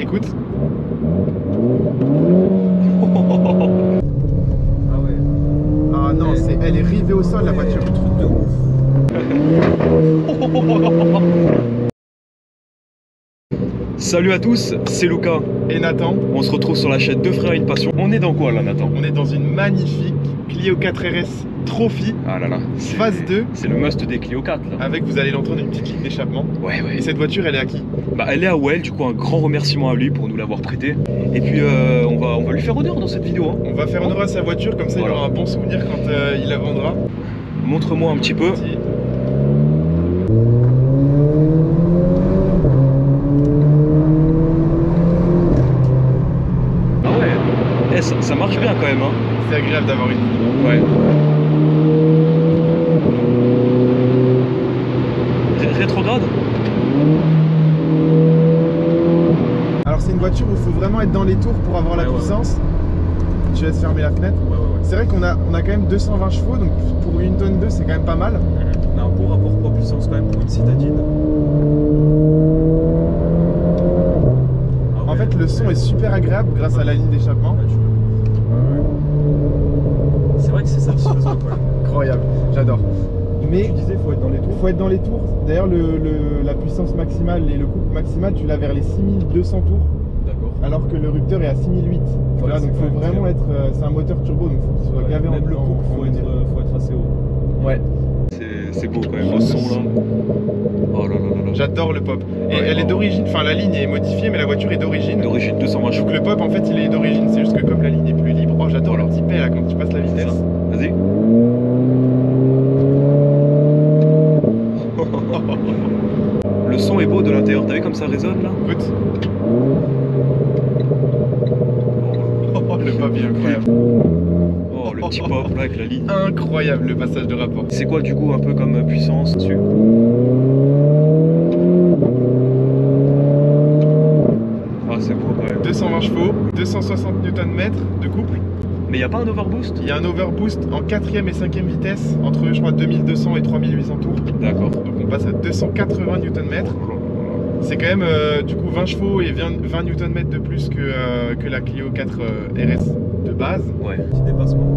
écoute. Ah ouais. Ah non, elle est rivée au sol la voiture. Truc de ouf. Salut à tous, c'est Lucas Et Nathan. On se retrouve sur la chaîne Deux Frères Une Passion. On est dans quoi là, Nathan? On est dans une magnifique Clio 4 RS Trophy. Ah là là, phase 2. C'est le must des Clio 4 là. Avec, vous allez l'entendre, une petite ligne d'échappement. Ouais. Et cette voiture, elle est à qui? Bah elle est à Well, du coup un grand remerciement à lui pour nous l'avoir prêté. Et puis on va lui faire honneur dans cette vidéo. On va faire honneur à sa voiture, comme ça il aura un bon souvenir quand il la vendra. Montre-moi un petit peu. Ah ouais, ça marche bien quand même hein. C'est agréable d'avoir une ligne. Ouais. Rétrograde. Alors c'est une voiture où il faut vraiment être dans les tours pour avoir la puissance. Je laisse fermer la fenêtre. C'est vrai qu'on a quand même 220 chevaux, donc pour une tonne 2 c'est quand même pas mal. On a un bon rapport poids-puissance quand même pour une citadine. En fait le son est super agréable grâce à la ligne d'échappement. C'est vrai que c'est satisfaisant quoi. Incroyable, j'adore. Mais tu disais faut être dans les tours. Faut être dans les tours. D'ailleurs la puissance maximale et le couple maximal tu l'as vers les 6200 tours. D'accord. Alors que le rupteur est à 6008. Voilà, donc faut vraiment être. C'est un moteur turbo donc faut qu'il soit gavé en le couple, faut être assez haut. Ouais. C'est beau quand même, le son là. Oh là là là. J'adore le pop. Et ouais, elle est d'origine, enfin la ligne est modifiée mais la voiture est d'origine. D'origine 220 chevaux. Donc le pop en fait il est d'origine, c'est juste que comme la ligne est plus libre. Oh j'adore le petit P là quand tu passes la vitesse. Vas-y. Le son est beau de l'intérieur, t'as vu comme ça résonne là? Écoute. Oh, le pop est incroyable. Oh le petit pop là avec la ligne. Incroyable le passage de rapport. C'est quoi du coup un peu comme puissance dessus? Ah c'est beau quand même. 220 chevaux, 260 Nm de couple. Mais il n'y a pas un overboost? Il y a un overboost en 4ème et 5ème vitesse entre je crois 2200 et 3800 tours. D'accord. Donc on passe à 280 Nm. C'est quand même du coup 20 chevaux et 20 Nm de plus que la Clio 4 RS de base. Ouais. Petit dépassement.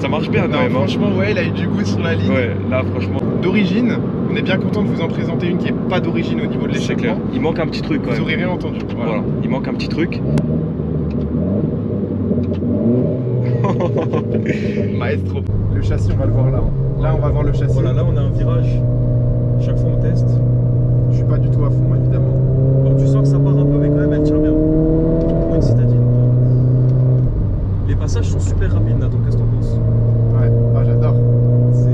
Ça marche bien quand même. Franchement ouais, elle a eu du goût sur la ligne. Ouais, là franchement. D'origine, on est bien content de vous en présenter une qui n'est pas d'origine au niveau de C'est clair. l'échappement. Il manque un petit truc quand même. Vous aurez rien entendu. Voilà. Il manque un petit truc. Maestro. Le châssis, on va le voir là. Là, on va voir le châssis. Voilà, là on a un virage. Chaque fois on teste. Je suis pas du tout à fond, évidemment. Bon, tu sens que ça part un peu, mais quand même elle tient bien. Pour une citadine. Les passages sont super rapides, Nathan, qu'est-ce que t'en penses? Ouais, ah, j'adore.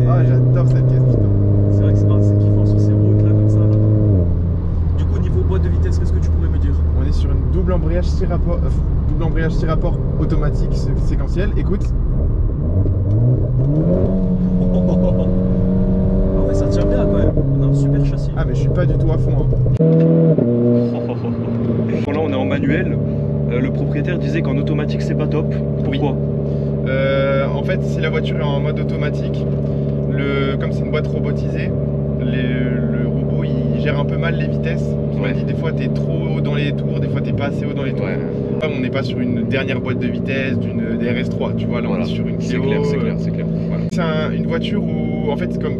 Ah, j'adore cette caisse, putain. C'est vrai que c'est kiffant sur ces routes là, comme ça. Là. Du coup, au niveau boîte de vitesse, qu'est-ce que tu pourrais me dire? On est sur une double embrayage 6 rapports automatique séquentiel. Écoute. Ah ouais, ça tient bien quand même. On a un super châssis. Ah, mais je suis pas du tout à fond. Hein. Bon, là on est en manuel. Le propriétaire disait qu'en automatique c'est pas top. Pourquoi? En fait, si la voiture est en mode automatique, comme c'est une boîte robotisée, le robot il gère un peu mal les vitesses. Il m'a dit des fois t'es trop haut dans les tours, des fois t'es pas assez haut dans les tours. On n'est pas sur une dernière boîte de vitesse d'une RS3, tu vois, là on est sur une Clio. C'est clair. Voilà. C'est une voiture où, en fait, comme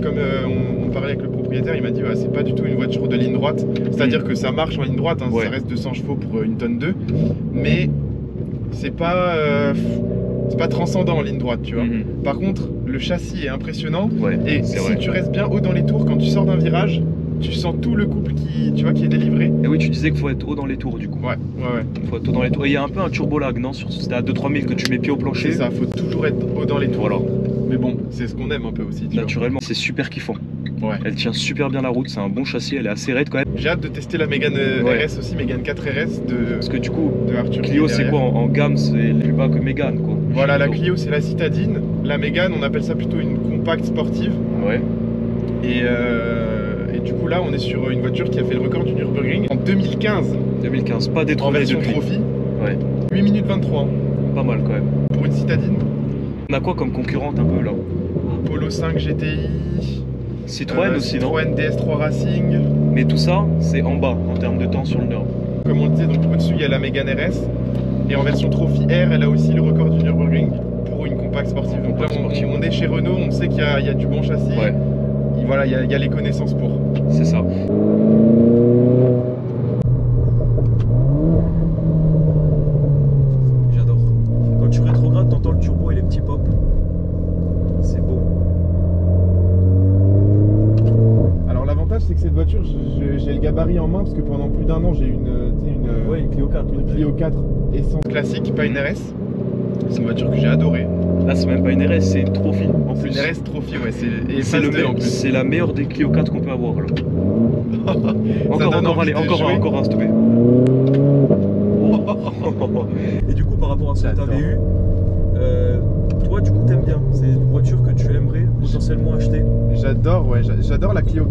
on parlait avec le propriétaire, il m'a dit c'est pas du tout une voiture de ligne droite. C'est-à-dire que ça marche en ligne droite, hein, ça reste 200 chevaux pour une tonne 2, mais c'est pas transcendant en ligne droite, tu vois. Par contre, le châssis est impressionnant. Et si tu restes bien haut dans les tours, quand tu sors d'un virage, tu sens tout le couple qui est délivré. Et oui, tu disais qu'il faut être haut dans les tours du coup. Ouais. Faut être haut dans les tours. Et il y a un peu un turbo lag, non? C'était à 2-3 000 que tu mets pied au plancher. C'est ça, faut toujours être haut dans les tours. Voilà. Mais bon, c'est ce qu'on aime un peu aussi. Naturellement, c'est super kiffant. Ouais. Elle tient super bien la route, c'est un bon châssis, elle est assez raide quand même. J'ai hâte de tester la Mégane RS aussi, Mégane 4 RS Parce que du coup, de Arthur. Clio c'est quoi en gamme? C'est plus bas que Mégane quoi. Voilà, la Clio c'est la citadine. La Mégane, on appelle ça plutôt une compacte sportive. Ouais. Et du coup là, on est sur une voiture qui a fait le record du Nürburgring en 2015. 2015, pas détrôné en version depuis. Trophy. Ouais. 8 minutes 23. Pas mal quand même. Pour une citadine. On a quoi comme concurrente un peu là? Polo 5 GTI. Citroën aussi, non? Citroën DS3 Racing. Mais tout ça, c'est en bas en termes de temps sur le Nord. Comme on le disait, donc au-dessus il y a la Mégane RS. Et en version Trophy R, elle a aussi le record du Nürburgring pour une compacte sportive. Donc là, on est chez Renault, on sait qu'il y a du bon châssis. Ouais. Et voilà, il y a les connaissances pour. C'est ça. J'adore. Quand tu rétrogrades, t'entends le turbo et les petits pops. C'est beau. Alors l'avantage, c'est que cette voiture, j'ai le gabarit en main parce que pendant plus d'un an, j'ai eu Ouais, une Clio 4. une Clio 4 essence classique, pas une RS. C'est une voiture que j'ai adorée. Là, c'est même pas une RS, c'est une Trophy en C'est plus. une RS Trophy, ouais. C'est la meilleure des Clio 4 qu'on peut avoir là. Allez, encore un, s'il te plaît. Et du coup, par rapport à ce que tu avais eu, toi, du coup, t'aimes bien. C'est une voiture que tu aimerais potentiellement acheter. J'adore, ouais. J'adore la Clio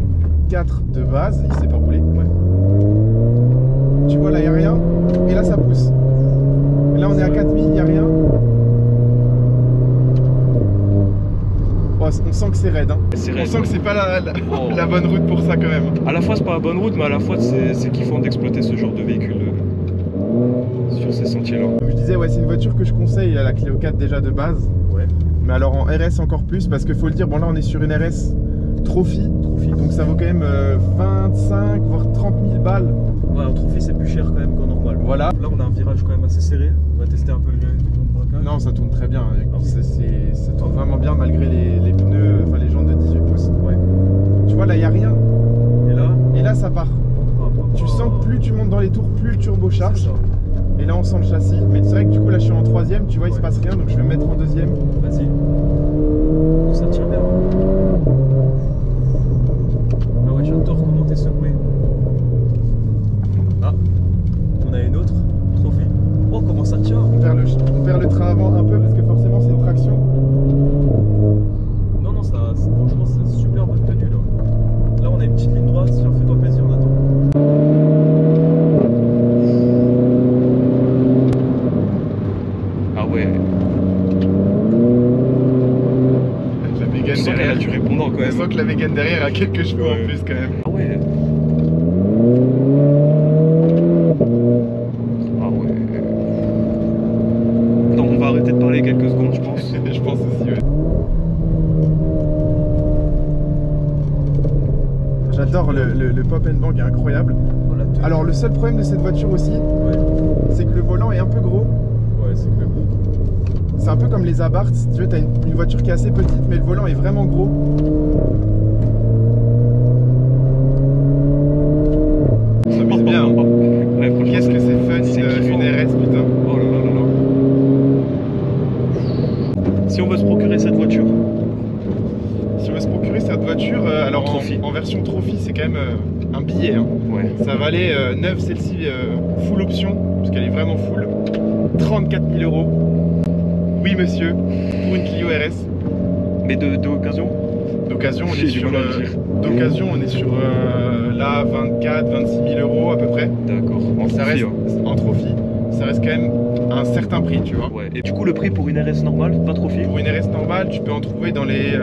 4 de base. Il s'est pas roulé. Ouais. Tu vois, là, il n'y a rien. Et là, ça pousse. Et là, on est à 4000, il n'y a rien. Oh, on sent que c'est raide. Hein. On sent que c'est pas la bonne route pour ça, quand même. À la fois, c'est pas la bonne route, mais à la fois, c'est kiffant d'exploiter ce genre de véhicule sur ces sentiers-là. Comme je disais, ouais, c'est une voiture que je conseille à la Clio 4 déjà de base. Ouais. Mais alors en RS encore plus, parce qu'il faut le dire, bon là on est sur une RS Trophy, donc ça vaut quand même 25 voire 30 000 balles. Ouais, un Trophy c'est plus cher quand même qu'en normal. Voilà. Là on a un virage quand même assez serré. On va tester un peu le braquage. Non, ça tourne très bien. Ah oui. Ça tourne vraiment bien malgré les pneus, enfin les jantes de 18 pouces. Ouais. Tu vois là il n'y a rien. Et là Ça part. Tu sens que plus tu montes dans les tours, plus le turbo charge. Et là on sent le châssis. Mais c'est vrai que du coup là je suis en troisième, tu vois il se passe rien, donc je vais me mettre en deuxième. Vas-y. Oh, ça tient bien. Ah ouais, j'adore comment t'es secoué. Ah, on a une autre Trophy. Oh, comment ça tient. On perd le train avant un peu parce que forcément c'est une traction. Non, franchement c'est super bonne tenue là. Là on a une petite ligne droite, fais-toi plaisir, on attend. Ah ouais. La Mégane On sent qu'elle a du répondant quand On même. sent que la Mégane derrière a quelques cheveux en plus quand même. Ah ouais. Ah ouais. Attends, on va arrêter de parler quelques secondes, je pense. Je pense aussi, ouais. J'adore le pop and bang, est incroyable. Oh, la tenue. Alors le seul problème de cette voiture aussi, Ouais, c'est que le volant est un peu gros. ouais, c'est clair. C'est un peu comme les Abarth, si tu veux, t'as une voiture qui est assez petite, mais le volant est vraiment gros. On s'amuse bien. Hein. Ouais, franchement, Qu'est-ce que c'est fun, c'est kiffant. une RS, putain. Oh là là là là. Si on veut se procurer cette voiture, Si on veut se procurer cette voiture, alors Trophy. en version Trophy, c'est quand même un billet. Hein. ouais. Ça valait neuve celle-ci, full option, parce qu'elle est vraiment full. 34 000 €. Oui monsieur, pour une Clio RS. Mais d'occasion. D'occasion, on est J'ai du sur mal à le dire. d'occasion, on est sur là 24, 26 000 € à peu près. D'accord. En Ça Trophy, reste en Trophy, ça reste quand même un certain prix, tu vois. hein. Ouais. Et du coup, le prix pour une RS normale, pas Trophy, Pour une RS normale, tu peux en trouver dans les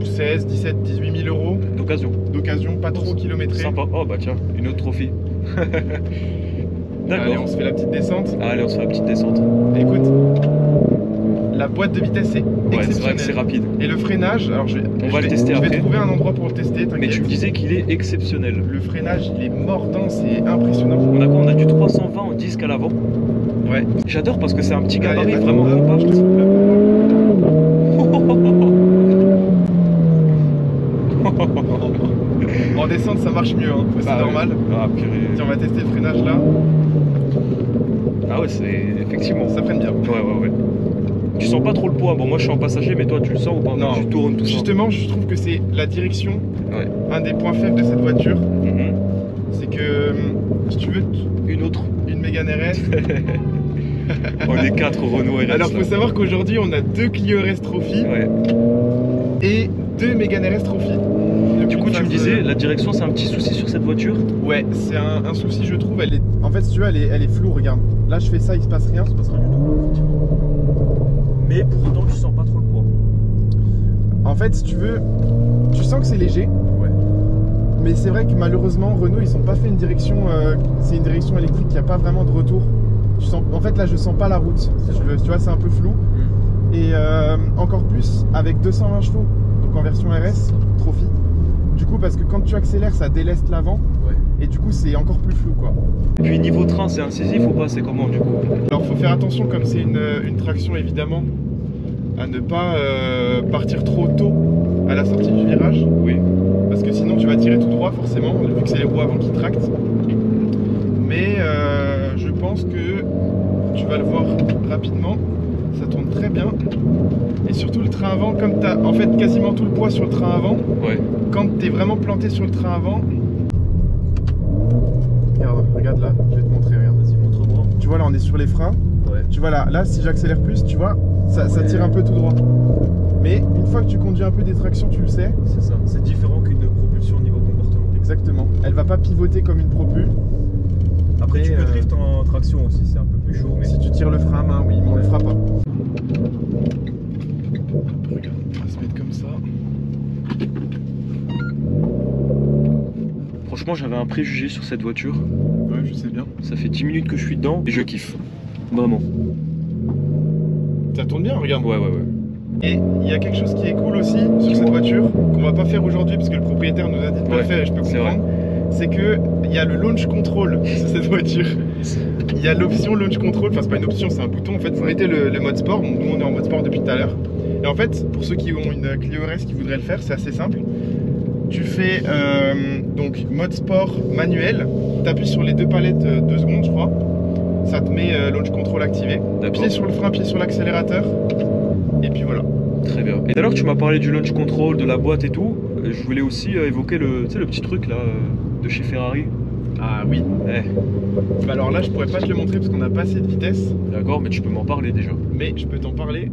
16, 17, 18 000 € d'occasion. d'occasion, pas trop kilométré. Sympa. Oh bah tiens, une autre Trophy. Allez, D'accord. on se fait la petite descente. Allez, on se fait la petite descente. Écoute, la boîte de vitesse est Ouais, c'est vrai que c'est exceptionnelle. rapide. Et le freinage, alors je va le tester je vais après. trouver un endroit pour le tester, Mais tu t'inquiète. me disais qu'il est exceptionnel. Le freinage, il est mordant, c'est impressionnant. On a quoi? On a du 320 en disque à l'avant. Ouais. J'adore parce que c'est un petit gabarit Allez, vraiment attends, compact. je te souffle la parole. En descente, ça marche mieux, hein. C'est Ah, normal. ouais. Ah purée. Tiens, on va tester le freinage là. Ah ouais, c'est effectivement. Ça freine bien. Ouais. Tu sens pas trop le poids. Bon, moi je suis en passager, mais toi tu le sens ou pas? Non. Tu tournes tout ça. Justement, je trouve que c'est la direction, Ouais. un des points faibles de cette voiture. Mhm. C'est que, si tu veux, Une autre. une Mégane RS. On est 4 Renault RS. Alors, là. faut savoir qu'aujourd'hui, on a 2 Clio RS Trophy Ouais. et 2 Mégane RS Trophy. Du coup, tu me disais, la direction c'est un petit souci sur cette voiture? Ouais, c'est un souci, je trouve. En fait, si tu veux, elle est floue, regarde. Là, je fais ça, il se passe rien. Ça se passe rien du tout là, effectivement. Mais pour autant, tu sens pas trop le poids. En fait, si tu veux, tu sens que c'est léger. Ouais. Mais c'est vrai que malheureusement, Renault, ils ont pas fait une direction. C'est une direction électrique qui a pas vraiment de retour. Tu sens, en fait, là, je sens pas la route. Tu vois, c'est un peu flou. Et encore plus avec 220 chevaux, donc en version RS, Trophy. Du coup, parce que quand tu accélères, ça déleste l'avant. Ouais. Et du coup, c'est encore plus flou, quoi. Et puis niveau train, c'est incisif ou pas? C'est comment du coup? Alors, faut faire attention, comme c'est une traction évidemment, à ne pas partir trop tôt à la sortie du virage. Oui. Parce que sinon, tu vas tirer tout droit, forcément, vu que c'est les roues avant qui tractent. Mais je pense que tu vas le voir rapidement. Ça tourne très bien. Et surtout le train avant, comme tu as en fait quasiment tout le poids sur le train avant, Ouais. quand tu es vraiment planté sur le train avant. Regarde là, je vais te montrer, regarde. Vas-y, montre-moi. Tu vois là, on est sur les freins. Ouais. Tu vois là, si j'accélère plus, tu vois, ça tire un peu tout droit. Mais une fois que tu conduis un peu des tractions, tu le sais. C'est ça. C'est différent qu'une propulsion au niveau comportement. Exactement. Elle va pas pivoter comme une propul. Après, Mais, tu peux drift en traction aussi, c'est un peu plus chaud. Mais Si tu tires le frein à main, oui, mais on le fera pas. Regarde, on va se mettre comme ça. Franchement, j'avais un préjugé sur cette voiture. Ouais, je sais bien. Ça fait 10 minutes que je suis dedans et je kiffe. Vraiment. Ça tourne bien, regarde. Ouais. Et il y a quelque chose qui est cool aussi sur cette voiture, qu'on va pas faire aujourd'hui parce que le propriétaire nous a dit de pas le faire et je peux comprendre. C'est que il y a le launch control sur cette voiture. Il y a l'option launch control, enfin c'est pas une option, c'est un bouton en fait. Ça a été le mode sport, nous on est en mode sport depuis tout à l'heure. Et en fait, pour ceux qui ont une Clio RS qui voudraient le faire, c'est assez simple. Tu fais donc mode sport manuel, tu appuies sur les deux palettes 2 secondes je crois, ça te met launch control activé. Pied sur le frein, pied sur l'accélérateur, et puis voilà. Très bien. Et d'ailleurs, tu m'as parlé du launch control, de la boîte et tout. Je voulais aussi évoquer le petit truc là de chez Ferrari. Ah oui. Bah alors là je pourrais pas te le montrer parce qu'on n'a pas assez de vitesse. D'accord, mais tu peux m'en parler déjà. Mais je peux t'en parler.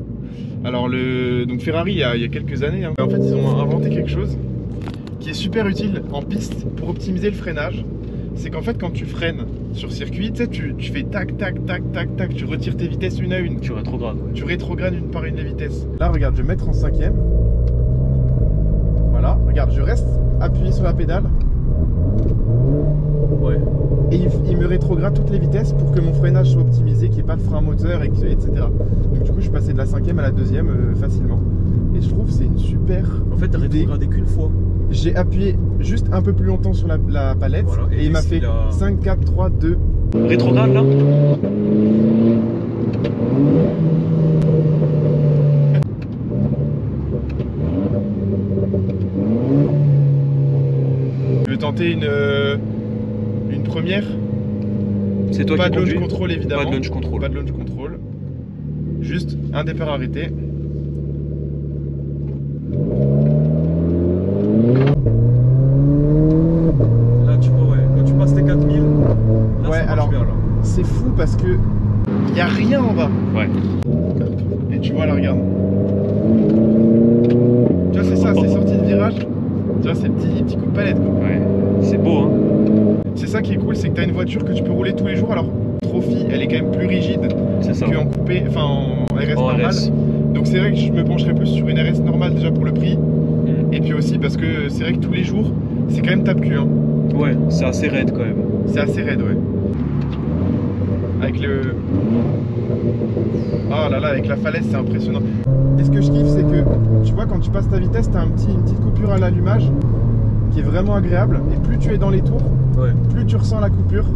Alors donc Ferrari il y a quelques années, hein, en fait ils ont inventé quelque chose qui est super utile en piste pour optimiser le freinage. C'est qu'en fait quand tu freines sur circuit, tu sais, tu fais tac tac tac tac tac, tu retires tes vitesses une à une. Tu rétrogrades. Ouais. Tu rétrogrades une par une les vitesses. Là regarde, je vais mettre en 5ème. Voilà, regarde, je reste appuyé sur la pédale. ouais. Et il me rétrograde toutes les vitesses pour que mon freinage soit optimisé, qu'il n'y ait pas de frein moteur, etc. Donc du coup je suis passé de la 5ème à la 2ème facilement. Et je trouve que c'est une super En fait, t'as idée. rétrogradé qu'une fois. J'ai appuyé juste un peu plus longtemps sur la palette, Voilà, et il m'a fait 5, 4, 3, 2. Rétrograde là. Je vais tenter une première. C'est toi Pas qui de launch conduis. control évidemment. Pas de launch control. Pas de launch control. Juste un départ arrêté. Là, tu vois, ouais, quand tu passes tes 4000, là, Ouais, ça marche alors, bien, là. c'est fou parce que il n'y a rien en bas. Ouais. Et tu vois là, regarde. Tu vois, c'est ça, c'est sorti de virage. Tu vois, c'est petit coup de palette quoi. Ouais. C'est beau hein. C'est ça qui est cool, c'est que tu as une voiture que tu peux rouler tous les jours. Alors, Trophy, elle est quand même plus rigide C'est ça. qu'en coupé, enfin en RS En normal. RS. Donc c'est vrai que je me pencherais plus sur une RS normale déjà pour le prix. Et puis aussi parce que c'est vrai que tous les jours, c'est quand même tape-cul. Hein. Ouais, c'est assez raide quand même. C'est assez raide, ouais. Avec le... Ah là là, avec la falaise, c'est impressionnant. Et ce que je kiffe, c'est que, tu vois, quand tu passes ta vitesse, t'as une petite coupure à l'allumage qui est vraiment agréable. Et plus tu es dans les tours, Ouais, plus tu ressens la coupure.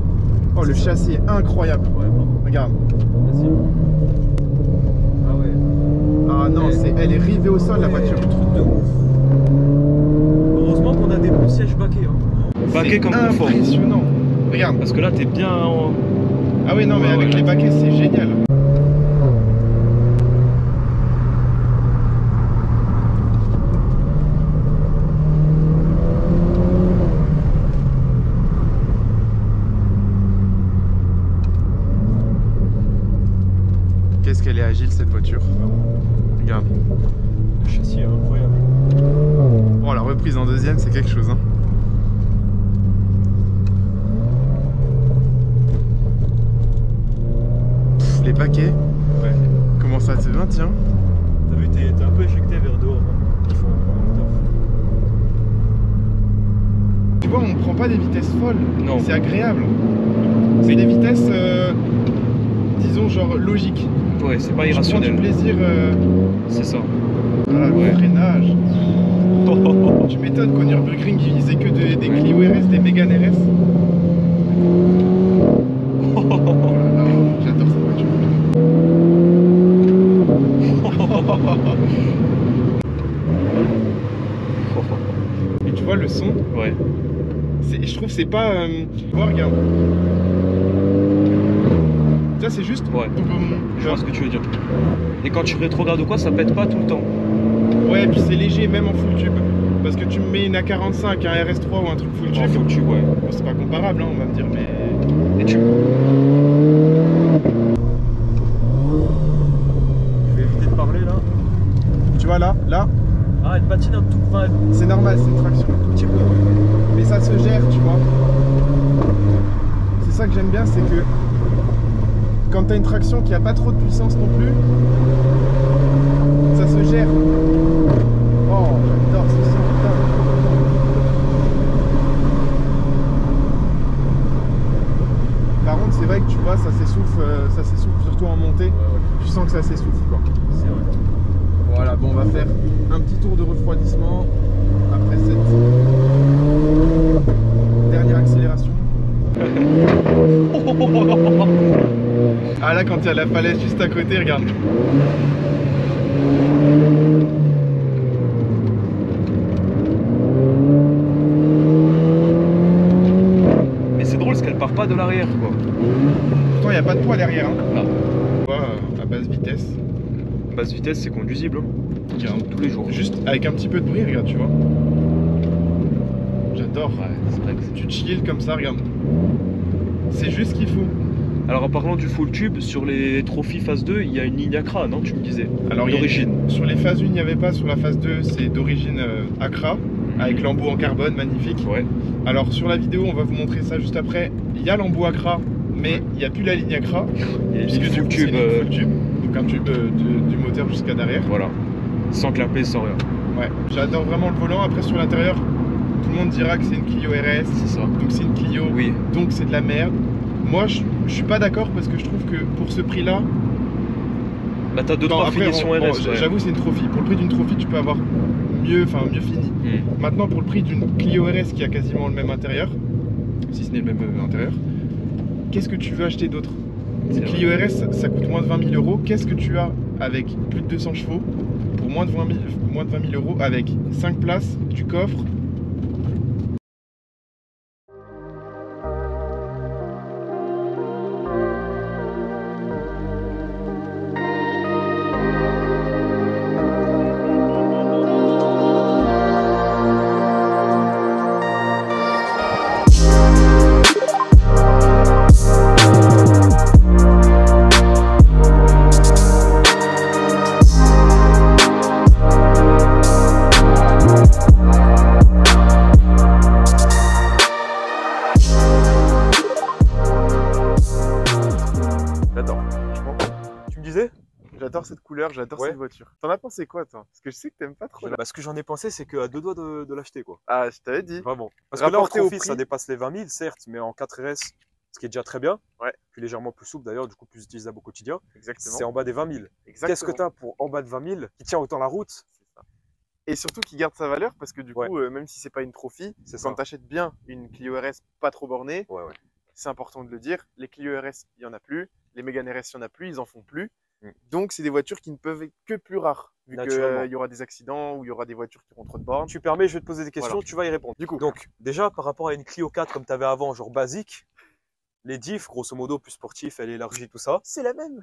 Oh, le châssis est incroyable. ouais, pardon. Regarde. Vas-y. Ah ouais. Ah non, elle est rivée au sol, la voiture. Le truc de ouf. Heureusement qu'on a des bons sièges baquets. Hein. Baquet comme confort. Impressionnant. Regarde. Parce que là, t'es bien en... Ah oui, non, mais Ouais, avec ouais, les baquets, c'est génial. Qu'est-ce qu'elle est agile cette voiture. Regarde. Le châssis est incroyable. Bon, la reprise en deuxième, c'est quelque chose. Hein. Pff, les baquets. Ouais. Comment ça te maintient? T'as vu, t'es un peu éjecté vers dehors. Hein. Ils font vois, on prend pas des vitesses folles. Non. C'est agréable. C'est des vitesses, disons, genre logiques. Ouais, c'est pas Tu prends irrationnel. du plaisir. C'est ça. Voilà, Ouais. le freinage. Tu m'étonnes qu'au Nürburgring, ils faisaient que des Clio RS, des Mégane RS. Oh là là, j'adore cette voiture. Et tu vois le son, Ouais. je trouve que c'est pas. Oh, regarde. Ça c'est juste. Ouais. Je vois Genre. ce que tu veux dire. Et quand tu rétrogrades ou quoi, ça pète pas tout le temps. Ouais, puis c'est léger même en full tube. Parce que tu me mets une A45, un RS3 ou un truc full tube. En full tube, ouais. Bon, c'est pas comparable, hein, on va me dire, mais. Et tu. Je vais éviter de parler là. Tu vois là, Ah, elle patine un tout. Enfin, c'est normal, c'est une traction. un tout petit peu. Mais ça se gère, tu vois. C'est ça que j'aime bien, c'est que quand tu as une traction qui a pas trop de puissance non plus, ça se gère. Oh, j'adore ce son, putain. Par contre, c'est vrai que tu vois, ça s'essouffle surtout en montée. Ouais, ouais. Tu sens que ça s'essouffle, quoi. C'est vrai. Voilà, bon, on va faire un petit tour de refroidissement après cette dernière accélération. Ah là, quand il y a la falaise juste à côté, regarde. Mais c'est drôle parce qu'elle part pas de l'arrière, quoi. Pourtant, il n'y a pas de poids derrière. Hein. Non. Tu vois, à basse vitesse. Basse vitesse, c'est conduisible. Hein. Regarde. Tous les jours. Juste avec un petit peu de bruit, regarde, tu vois. J'adore. Ouais, c'est vrai que c'est. Tu chill comme ça, regarde. C'est juste ce qu'il faut. Alors en parlant du full tube, sur les trophies phase 2, il y a une ligne Accra, non? Tu me disais. Alors, il y a d'origine. sur les phases 1, il n'y avait pas. Sur la phase 2, c'est d'origine Accra, avec l'embout en carbone, magnifique. Ouais. Alors, sur la vidéo, on va vous montrer ça juste après. Il y a l'embout Accra, mais il n'y a plus la ligne Accra. Il y a une Puisque ligne du full coup, c'est tube. une ligne full tube. Donc, un tube du moteur jusqu'à derrière. Voilà. Sans clapet, sans rien. Ouais, j'adore vraiment le volant. Après, sur l'intérieur, tout le monde dira que c'est une Clio RS. C'est ça. Donc, c'est une Clio. Oui. Donc, c'est de la merde. Moi, je suis pas d'accord parce que je trouve que pour ce prix-là. Bah t'as 2-3 finitions RS. Ouais. J'avoue, c'est une trophy. Pour le prix d'une trophy, tu peux avoir mieux fini. Maintenant, pour le prix d'une Clio RS qui a quasiment le même intérieur, si ce n'est le même intérieur, qu'est-ce que tu veux acheter d'autre? Une Clio RS, ça coûte moins de 20 000 euros. Qu'est-ce que tu as avec plus de 200 chevaux pour moins de 20 000 euros avec 5 places, du coffre? J'adore cette couleur, j'adore cette voiture. T'en as pensé quoi, toi? Parce que je sais que t'aimes pas trop. Bah, ce que j'en ai pensé, c'est qu'à deux doigts de l'acheter, quoi. Ah, je t'avais dit. Vraiment. Parce que là, en Rapporté au trophy, prix. ça dépasse les 20 000, certes, mais en 4RS, ce qui est déjà très bien. Ouais. Puis légèrement plus souple d'ailleurs, du coup plus utilisable au quotidien. Exactement. C'est en bas des 20 000. Exactement. Qu'est-ce que tu as pour en bas de 20 000 qui tient autant la route? C'est ça. Et surtout qui garde sa valeur parce que du coup, même si c'est pas une trophy, quand tu achètes bien une Clio RS pas trop bornée, c'est important de le dire, les Clio RS, il y en a plus, les Mégane RS, il y en a plus, ils en font plus. Donc, c'est des voitures qui ne peuvent être que plus rares, vu qu'il y aura des accidents ou il y aura des voitures qui auront trop de bornes. Tu permets, je vais te poser des questions, tu vas y répondre. Du coup, donc, déjà, par rapport à une Clio 4 comme tu avais avant, genre basique, les diffs, grosso modo, plus sportifs, elle élargie, tout ça, c'est la même.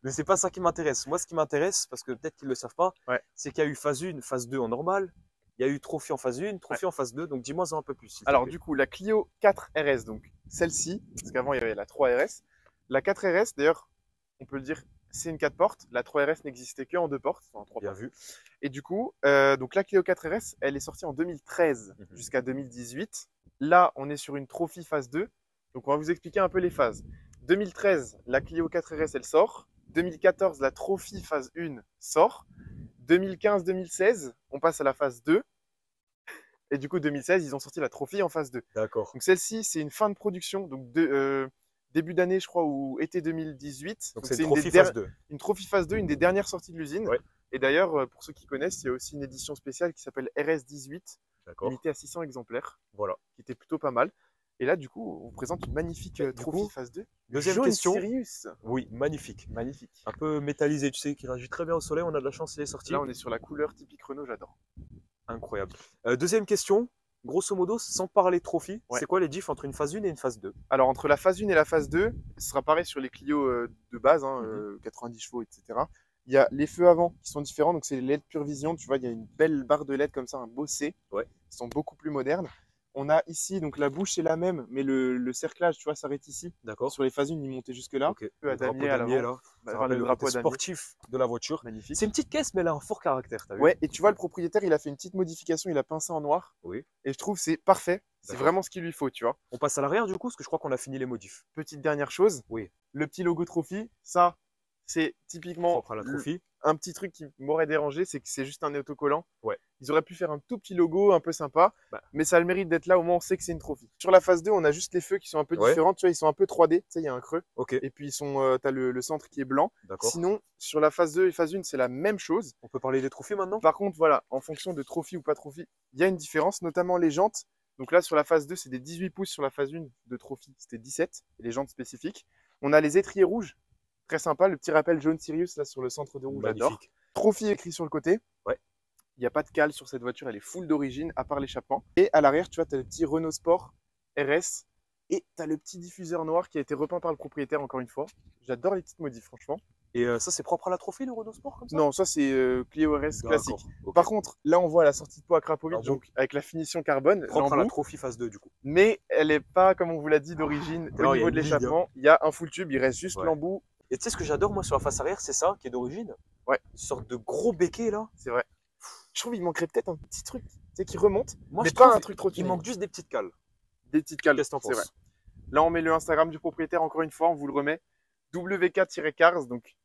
Mais c'est pas ça qui m'intéresse. Moi, ce qui m'intéresse, parce que peut-être qu'ils le savent pas, c'est qu'il y a eu phase 1, phase 2 en normal. Il y a eu trophy en phase 1, trophy en phase 2. Donc, dis-moi ça un peu plus. Alors, du coup, la Clio 4 RS, donc celle-ci, parce qu'avant, il y avait la 3 RS. La 4 RS, d'ailleurs, on peut le dire, c'est une 4 portes. La 3 RS n'existait qu'en 2 portes. Enfin, 3 Bien portes. vu. Et du coup, donc la Clio 4 RS, elle est sortie en 2013 jusqu'à 2018. Là, on est sur une trophy phase 2. Donc, on va vous expliquer un peu les phases. 2013, la Clio 4 RS, elle sort. 2014, la trophy phase 1 sort. 2015-2016, on passe à la phase 2. Et du coup, 2016, ils ont sorti la Trophy en phase 2. D'accord. Donc celle-ci, c'est une fin de production, donc début d'année, je crois, ou été 2018. Donc c'est une Trophy phase 2. Une Trophy phase 2, une des dernières sorties de l'usine. Ouais. Et d'ailleurs, pour ceux qui connaissent, il y a aussi une édition spéciale qui s'appelle RS18, limitée à 600 exemplaires. Voilà. Qui était plutôt pas mal. Et là, du coup, on vous présente une magnifique Trophy phase 2. Deuxième Jaune question. Sirius. Oui, magnifique. Magnifique. Un peu métallisé, tu sais, qui réagit très bien au soleil. On a de la chance, il est sorti. Là, on est sur la couleur typique Renault, j'adore. Incroyable. Deuxième question. Grosso modo, sans parler Trophy, c'est quoi les diffs entre une phase 1 et une phase 2? Alors, entre la phase 1 et la phase 2, ce sera pareil sur les Clio de base, 90 chevaux, etc. Il y a les feux avant qui sont différents, donc c'est les LED Pure Vision. Tu vois, il y a une belle barre de LED comme ça, un beau C. Ouais. Ils sont beaucoup plus modernes. On a ici, donc la bouche c'est la même, mais le cerclage, tu vois, s'arrête ici. D'accord. Sur les phases 1, il montait jusque-là. Ok. Le damier à l'avant. Ça rappelle le drapeau sportif de la voiture. Magnifique. C'est une petite caisse, mais elle a un fort caractère, t'as vu? Ouais, et tu vois, le propriétaire, il a fait une petite modification, il a peint ça en noir. Oui. Et je trouve que c'est parfait. C'est vraiment ce qu'il lui faut, tu vois. On passe à l'arrière du coup, parce que je crois qu'on a fini les modifs. Petite dernière chose. Oui. Le petit logo Trophy, ça, c'est typiquement Propre à la Trophy. un petit truc qui m'aurait dérangé, c'est que c'est juste un autocollant. Ouais. Ils auraient pu faire un tout petit logo un peu sympa, mais ça a le mérite d'être là, au moins on sait que c'est une Trophy. Sur la phase 2, on a juste les feux qui sont un peu différents, tu vois, ils sont un peu 3D, tu sais, il y a un creux. Ok. Et puis tu as le centre qui est blanc. Sinon, sur la phase 2 et phase 1, c'est la même chose. On peut parler des Trophy maintenant? Par contre, voilà, en fonction de Trophy ou pas Trophy, il y a une différence, notamment les jantes. Donc là, sur la phase 2, c'est des 18 pouces, sur la phase 1 de Trophy, c'était 17, et les jantes spécifiques. On a les étriers rouges, très sympa, le petit rappel jaune Sirius là sur le centre de roue, j'adore. Trophy écrit sur le côté. Ouais. Il n'y a pas de cale sur cette voiture, elle est full d'origine, à part l'échappement. Et à l'arrière, tu vois, tu as le petit Renault Sport RS. Et tu as le petit diffuseur noir qui a été repeint par le propriétaire, encore une fois. J'adore les petites modifs, franchement. Et ça, c'est propre à la Trophy, le Renault Sport, comme ça? Non, ça, c'est Clio RS classique. Okay. Par contre, là, on voit la sortie de peau à Krapovic, donc avec la finition carbone. Propre à la Trophy phase 2, du coup. Mais elle n'est pas, comme on vous l'a dit, d'origine. Au niveau de l'échappement, il y a un full tube, il reste juste l'embout. Et tu sais ce que j'adore, moi, sur la face arrière, c'est ça, qui est d'origine. Ouais. Une sorte de gros béquet, là. C'est vrai. Je trouve qu'il manquerait peut-être un petit truc, tu sais, qui remonte. Moi, mais je pas trouve un truc trop tuné. Il manque juste des petites cales. Des petites cales, qu'est-ce que t'en penses? C'est vrai. Là, on met le Instagram du propriétaire, encore une fois, on vous le remet. WK-Cars, donc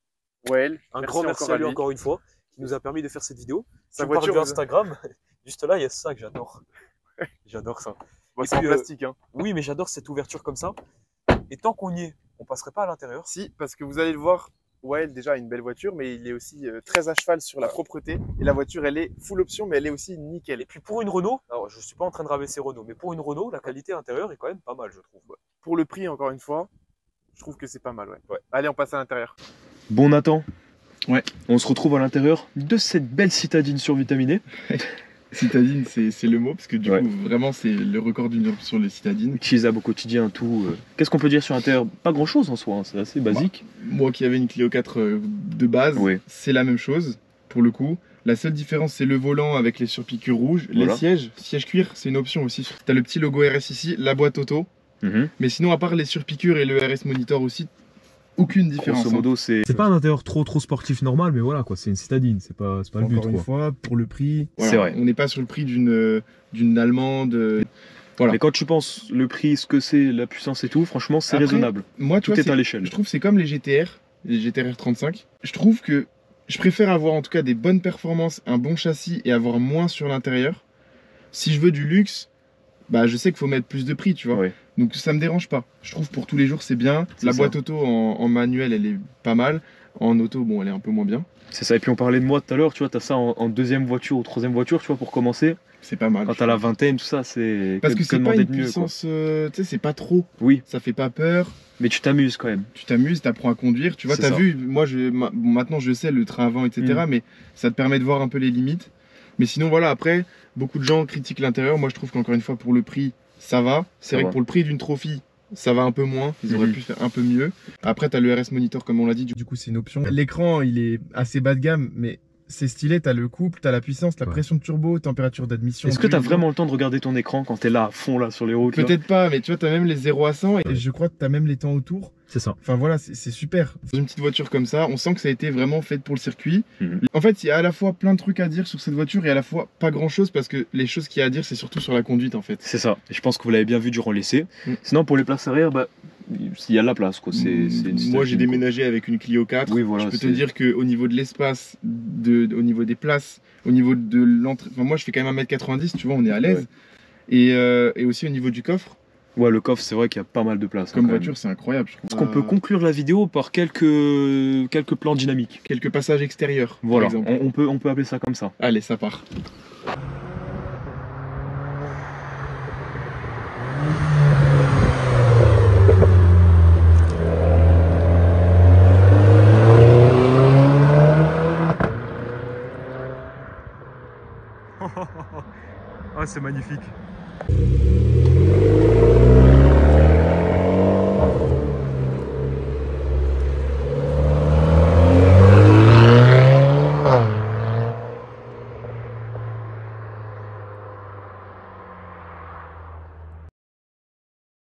ouais. Un grand merci à lui encore une fois, qui nous a permis de faire cette vidéo. Sa tu voiture parles de Instagram, juste là, il y a ça que j'adore. J'adore ça. Bon, c'est en plastique, hein. Oui, mais j'adore cette ouverture comme ça. Et tant qu'on y est, on passerait pas à l'intérieur? Si, parce que vous allez le voir, ouais, déjà une belle voiture, mais il est aussi très à cheval sur la propreté. Et la voiture, elle est full option, mais elle est aussi nickel. Et puis pour une Renault, alors je suis pas en train de rabaisser Renault, mais pour une Renault, la qualité intérieure est quand même pas mal, je trouve. Pour le prix, encore une fois, je trouve que c'est pas mal, ouais. Allez, on passe à l'intérieur. Bon, Nathan. Ouais. On se retrouve à l'intérieur de cette belle citadine survitaminée. Citadine, c'est le mot, parce que du coup, vraiment, c'est le record d'une heure sur les citadines. Utilisable au quotidien, tout. Qu'est-ce qu'on peut dire sur l'intérieur? Pas grand-chose en soi, hein, c'est assez basique. Moi qui avais une Clio 4 de base, c'est la même chose, pour le coup. La seule différence, c'est le volant avec les surpiqûres rouges. Voilà. Les sièges cuir, c'est une option aussi. Tu as le petit logo RS ici, la boîte auto. Mais sinon, à part les surpiqûres et le RS Monitor aussi, aucune différence. Grosso modo, c'est pas un intérieur trop sportif normal, mais voilà quoi, c'est une citadine, c'est pas le but. Encore une fois, pour le prix, voilà, c'est vrai. On n'est pas sur le prix d'une allemande. Voilà. Mais quand tu penses le prix, ce que c'est, la puissance et tout, franchement, c'est raisonnable. Moi, tout est à l'échelle. Je trouve que c'est comme les GTR R35. Je trouve que je préfère avoir en tout cas des bonnes performances, un bon châssis et avoir moins sur l'intérieur. Si je veux du luxe, bah je sais qu'il faut mettre plus de prix, tu vois. Ouais. Donc ça me dérange pas. Je trouve pour tous les jours c'est bien. La boîte auto en manuel elle est pas mal. En auto bon elle est un peu moins bien. C'est ça. Et puis on parlait de moi tout à l'heure, tu vois, t'as ça en deuxième voiture ou troisième voiture, tu vois, pour commencer. C'est pas mal. Quand t'as la vingtaine, tout ça, c'est parce que c'est pas une puissance, tu sais, c'est pas trop. Oui. Ça fait pas peur. Mais tu t'amuses quand même. Tu t'amuses, t'apprends à conduire. Tu vois, t'as vu, moi maintenant je sais le train avant, etc. Mais ça te permet de voir un peu les limites. Mais sinon voilà, après, beaucoup de gens critiquent l'intérieur. Moi je trouve qu'encore une fois pour le prix, ça va. C'est vrai que pour le prix d'une Trophy, ça va un peu moins. Ils auraient pu faire un peu mieux. Après t'as le RS Monitor comme on l'a dit. Du coup c'est une option. L'écran il est assez bas de gamme, mais c'est stylé, t'as le couple, t'as la puissance, la pression de turbo, température d'admission. Est-ce que t'as vraiment le temps de regarder ton écran quand t'es là à fond là sur les routes? Peut-être pas, mais tu vois, t'as même les 0 à 100 et je crois que t'as même les temps autour. C'est ça. Enfin voilà, c'est super. Dans une petite voiture comme ça, on sent que ça a été vraiment fait pour le circuit. En fait, il y a à la fois plein de trucs à dire sur cette voiture et à la fois pas grand chose parce que les choses qu'il y a à dire, c'est surtout sur la conduite en fait. C'est ça. Et je pense que vous l'avez bien vu durant l'essai. Sinon, pour les places arrière, bah, il y a de la place, quoi. Moi, j'ai déménagé avec une Clio 4. Oui, voilà, je peux te dire qu'au niveau de l'espace, au niveau des places, au niveau de l'entrée. Enfin, moi, je fais quand même 1m90, tu vois, on est à l'aise. Ouais. Et aussi au niveau du coffre. Ouais, le coffre, c'est vrai qu'il y a pas mal de place. Comme voiture, c'est incroyable, je trouve. Est-ce qu'on peut conclure la vidéo par quelques plans dynamiques? Quelques passages extérieurs. Voilà, on peut appeler ça comme ça. Allez, ça part. Ah, c'est magnifique.